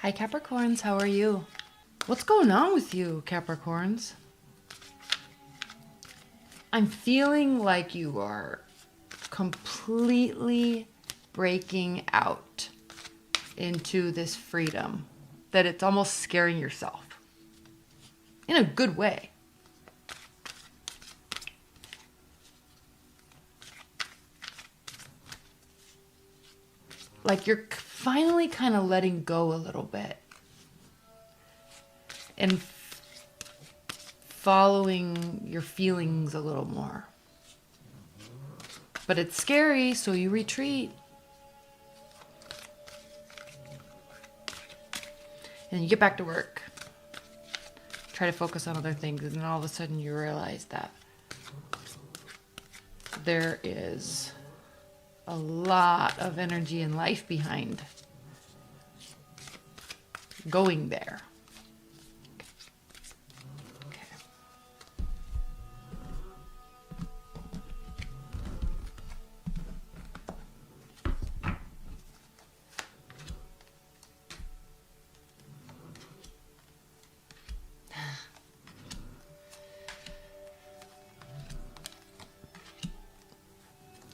Hi Capricorns, how are you? What's going on with you, Capricorns? I'm feeling like you are completely breaking out into this freedom, that it's almost scaring yourself in a good way. Like you're finally kind of letting go a little bit and following your feelings a little more. But it's scary, so you retreat. And you get back to work. Try to focus on other things, and then all of a sudden you realize that there is a lot of energy and life behind going there. Okay.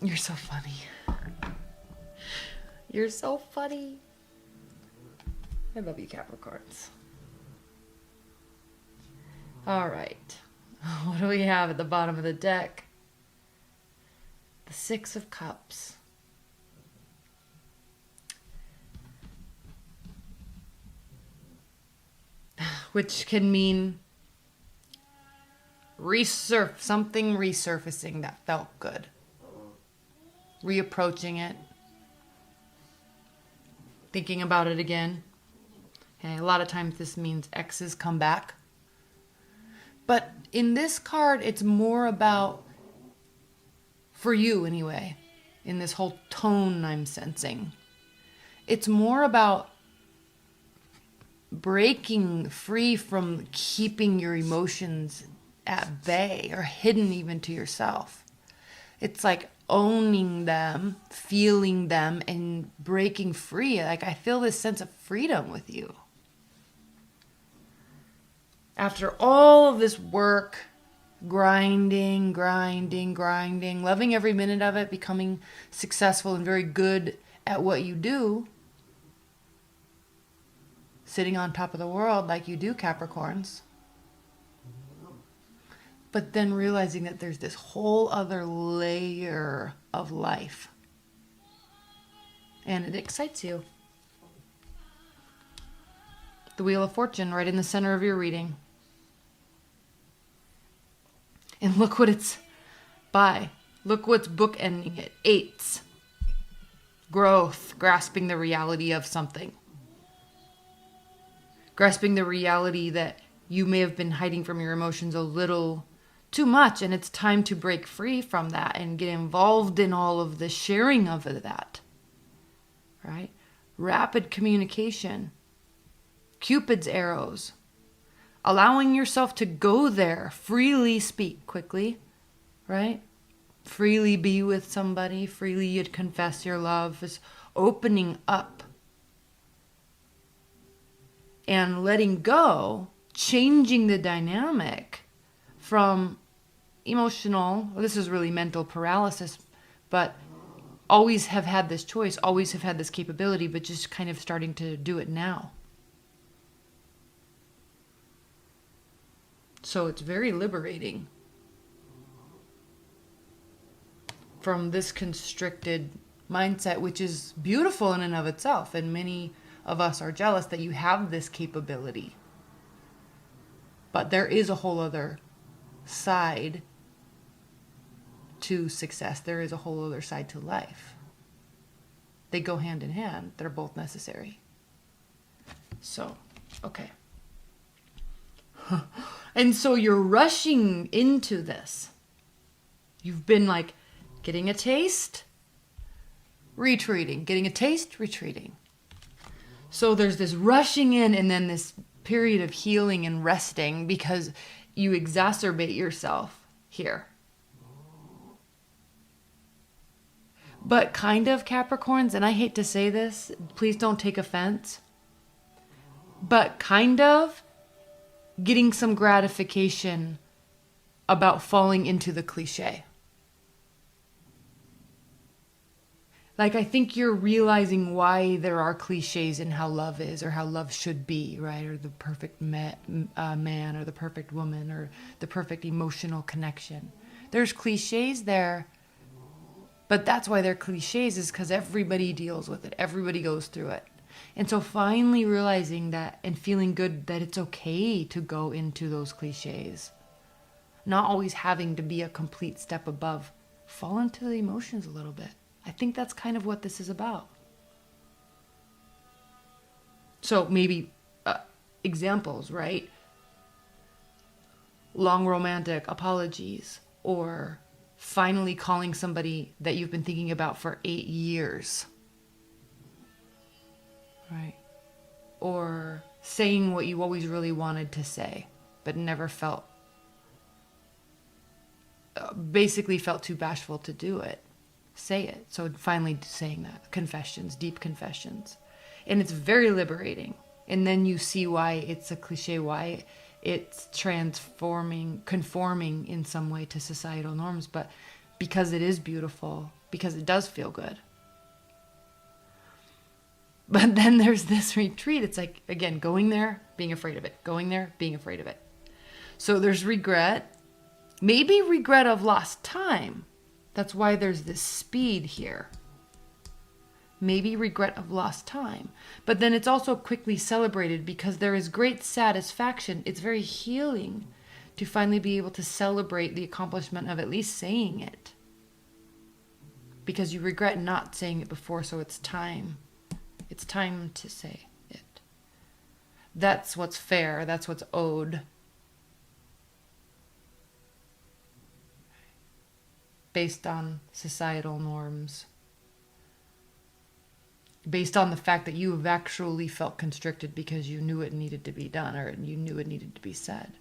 You're so funny. You're so funny. I love you, Capricorns. All right. What do we have at the bottom of the deck? The Six of Cups. Which can mean something resurfacing that felt good. Reapproaching it. Thinking about it again. Okay, a lot of times this means exes come back. But in this card, it's more about, for you anyway, in this whole tone I'm sensing, it's more about breaking free from keeping your emotions at bay or hidden even to yourself. It's like owning them, feeling them, and breaking free. Like I feel this sense of freedom with you. After all of this work, grinding, loving every minute of it, becoming successful and very good at what you do, sitting on top of the world like you do, Capricorns. But then realizing that there's this whole other layer of life. And it excites you. The Wheel of Fortune right in the center of your reading. And look what it's by. Look what's bookending it. Eights. Growth. Grasping the reality of something. Grasping the reality that you may have been hiding from your emotions a little too much, and it's time to break free from that and get involved in all of the sharing of that. Right? Rapid communication. Cupid's arrows. Allowing yourself to go there. Freely speak quickly. Right? Freely be with somebody. Freely you'd confess your love. Is opening up. And letting go. Changing the dynamic from emotional, well, this is really mental paralysis, but always have had this choice, always have had this capability, but just kind of starting to do it now. So it's very liberating from this constricted mindset, which is beautiful in and of itself. And many of us are jealous that you have this capability. But there is a whole other side to success. There is a whole other side to life. They go hand in hand. They're both necessary. So, okay. And so you're rushing into this. You've been like getting a taste, retreating, getting a taste, retreating. So there's this rushing in and then this period of healing and resting because you exacerbate yourself here. But kind of, Capricorns, and I hate to say this, please don't take offense, but kind of getting some gratification about falling into the cliche. Like, I think you're realizing why there are cliches in how love is, or how love should be, right? Or the perfect man, or the perfect woman, or the perfect emotional connection. There's cliches there, but that's why they're cliches, is because everybody deals with it. Everybody goes through it. And so finally realizing that and feeling good that it's okay to go into those cliches. Not always having to be a complete step above. Fall into the emotions a little bit. I think that's kind of what this is about. So maybe examples, right? Long romantic apologies, or finally calling somebody that you've been thinking about for 8 years. Right? Or saying what you always really wanted to say, but never felt, basically felt too bashful to do it. Say it. So finally saying that. Confessions, deep confessions. And it's very liberating. And then you see why it's a cliche, why it's conforming in some way to societal norms, but because it is beautiful, because it does feel good. But then there's this retreat. It's like, again, going there, being afraid of it. Going there, being afraid of it. So there's regret. Maybe regret of lost time. That's why there's this speed here. Maybe regret of lost time. But then it's also quickly celebrated because there is great satisfaction. It's very healing to finally be able to celebrate the accomplishment of at least saying it. Because you regret not saying it before, so it's time. It's time to say it. That's what's fair. That's what's owed. Based on societal norms. Based on the fact that you have actually felt constricted because you knew it needed to be done, or you knew it needed to be said.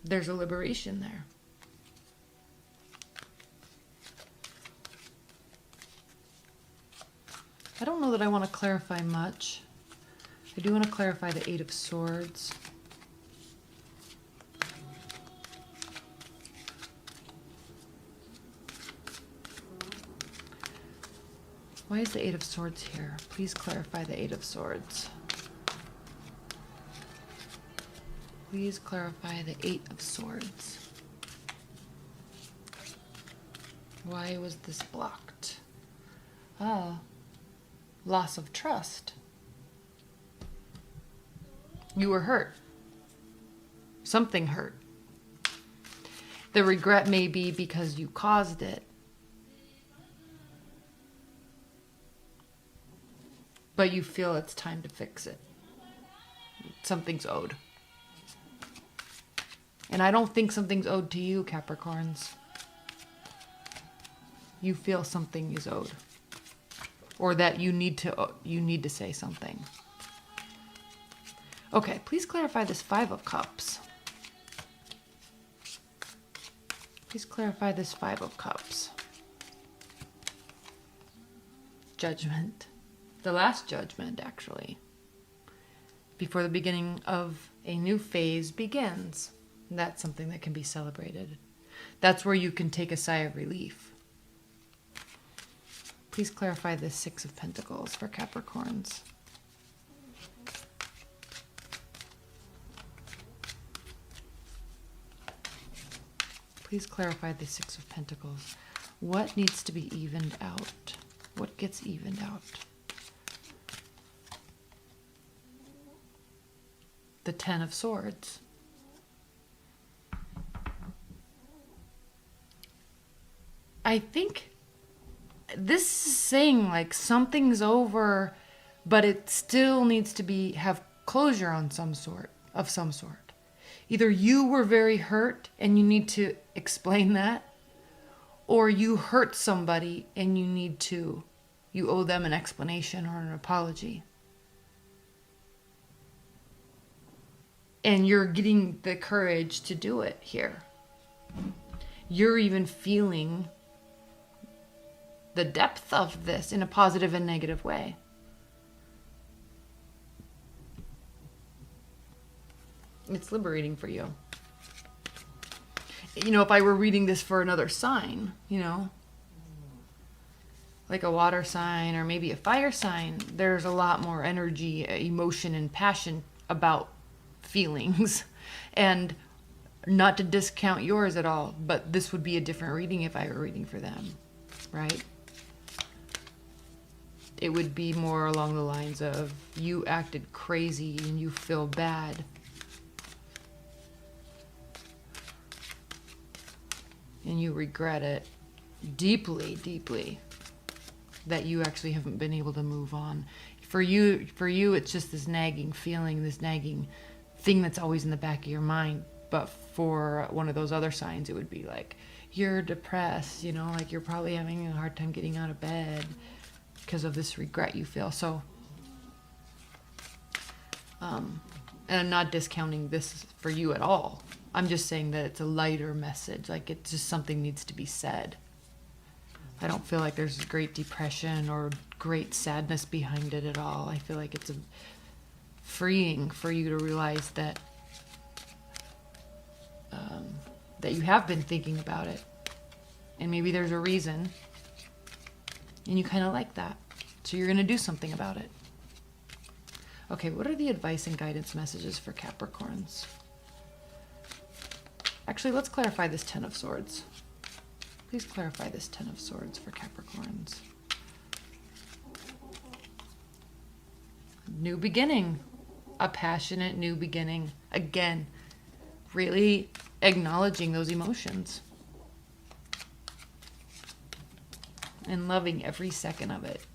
There's a liberation there. I don't know that I want to clarify much. I do want to clarify the 8 of Swords. Why is the 8 of Swords here? Please clarify the 8 of Swords. Please clarify the 8 of Swords. Why was this blocked? Oh, loss of trust. You were hurt. Something hurt. The regret may be because you caused it. But you feel it's time to fix it. Something's owed. And I don't think something's owed to you, Capricorns. You feel something is owed. Or that you need to say something. Okay, please clarify this 5 of Cups. Please clarify this 5 of Cups. Judgment. The last judgment, actually. Before the beginning of a new phase begins. That's something that can be celebrated. That's where you can take a sigh of relief. Please clarify this 6 of Pentacles for Capricorns. Please clarify the 6 of Pentacles. What needs to be evened out? What gets evened out? The 10 of Swords. I think this is saying like something's over, but it still needs to have closure on some sort. Either you were very hurt and you need to explain that, or you hurt somebody and you owe them an explanation or an apology. And you're getting the courage to do it here. You're even feeling the depth of this in a positive and negative way. It's liberating for you. You know, if I were reading this for another sign, you know, like a water sign or maybe a fire sign, there's a lot more energy, emotion, and passion about feelings. And not to discount yours at all, but this would be a different reading if I were reading for them, right? It would be more along the lines of you acted crazy and you feel bad. And you regret it deeply, deeply, that you actually haven't been able to move on. For you, it's just this nagging feeling, this nagging thing that's always in the back of your mind. But for one of those other signs, it would be like, you're depressed, you know, like you're probably having a hard time getting out of bed because of this regret you feel. So, and I'm not discounting this for you at all. I'm just saying that it's a lighter message. Like it's just something needs to be said. I don't feel like there's great depression or great sadness behind it at all. I feel like it's freeing for you to realize that that you have been thinking about it. And maybe there's a reason. And you kind of like that. So you're going to do something about it. Okay, what are the advice and guidance messages for Capricorns? Actually, let's clarify this Ten of Swords. Please clarify this Ten of Swords for Capricorns. New beginning. A passionate new beginning. Again, really acknowledging those emotions. And loving every second of it.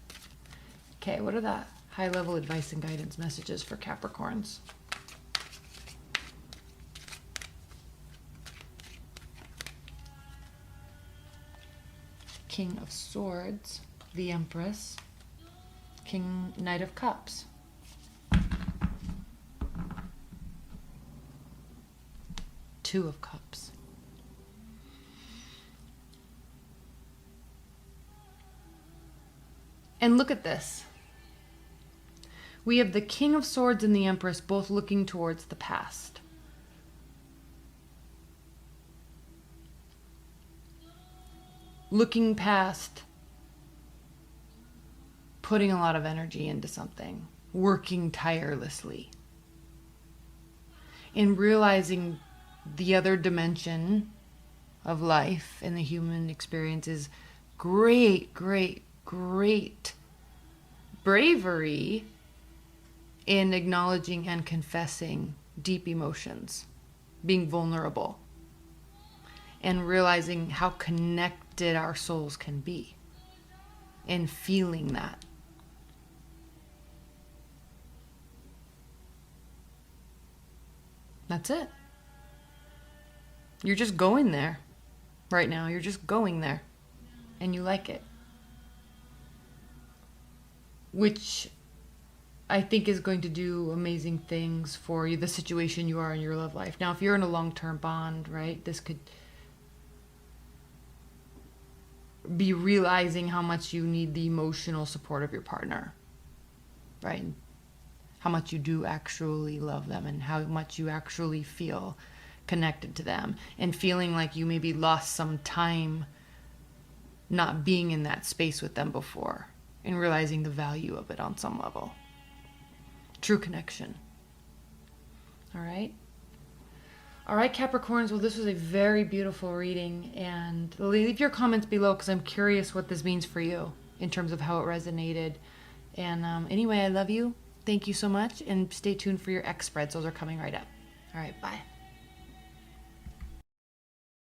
Okay, what are the high-level advice and guidance messages for Capricorns? King of Swords, the Empress, Knight of Cups. Two of Cups. And look at this. We have the King of Swords and the Empress both looking towards the past. Looking past, putting a lot of energy into something, working tirelessly, and realizing the other dimension of life and the human experience is great, great, great bravery in acknowledging and confessing deep emotions, being vulnerable, and realizing how connected our souls can be, and feeling that. That's it. You're just going there right now. You're just going there, and you like it. Which I think is going to do amazing things for you, the situation you are in your love life. Now, if you're in a long-term bond, right, this could be realizing how much you need the emotional support of your partner, right? How much you do actually love them and how much you actually feel connected to them, and feeling like you maybe lost some time not being in that space with them before, and realizing the value of it on some level. True connection. All right. All right, Capricorns. Well, this was a very beautiful reading, and leave your comments below because I'm curious what this means for you in terms of how it resonated. And anyway, I love you. Thank you so much, and stay tuned for your X spreads. Those are coming right up. All right, bye.